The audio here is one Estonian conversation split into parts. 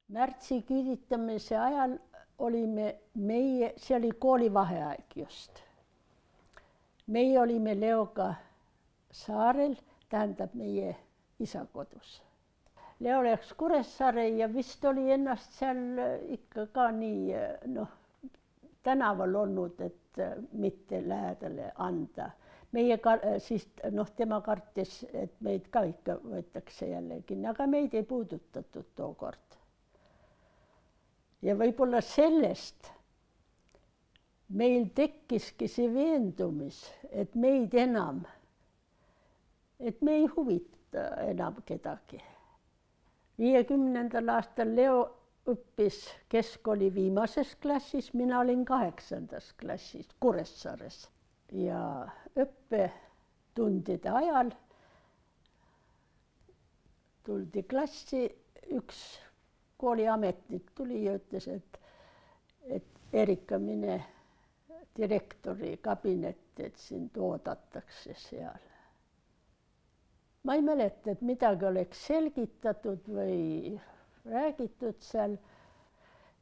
Märtsi küüditamise ajal olime meie, see oli koolivaheaeg just. Meie olime Leoga saarel, tähendab meie isa kodus. Leo läks Kuressaare ja vist oli ennast seal ikka ka nii tänaval olnud, et mitte lähedale anda. Meie siis tema kartis, et meid ka ikka võetakse jällegi, aga meid ei puudutatud tookord. Ja võib-olla sellest meil tekkiski see veendumis, et meid enam, et me ei huvita enam kedagi. 50. aastal Leo õppis keskkooli viimases klassis, mina olin 8. klassis Kuressaares. Ja õppetundide ajal tuldi klassi, üks kooliametnik tuli ja ütles, et Erika, mine direktori kabinetti, et sind oodatakse seal. Ma ei mäleta, et midagi oleks selgitatud või räägitud seal.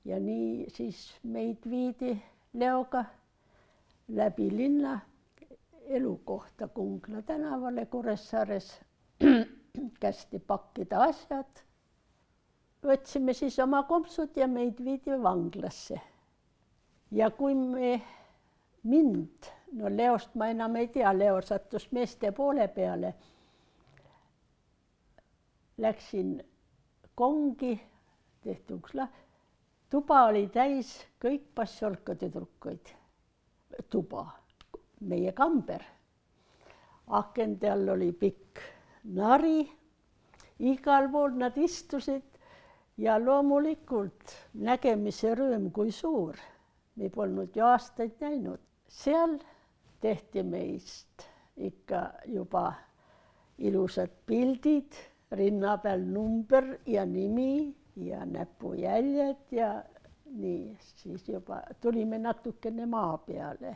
Ja nii siis meid viidi Leoga läbi linna elukohta Kungla tänavale Kuressaares, kästi pakkida asjad. Võtsime siis oma kompsud ja meid viidi vanglasse. Ja kui mind, Leost ma enam ei tea, Leo sattus meeste poole peale, läksin kongi, tehti uksla, tuba oli täis kõik passiolka tüdrukuid. Tuba, meie kamber. Akende all oli pikk nari, igal pool nad istusid ja loomulikult nägemise rõõm kui suur. Me polnud ju aastaid näinud. Seal tehti meist ikka juba ilusad pildid, rinna peal number ja nimi ja näpujäljed ja nii, siis juba tulime natukene maa peale.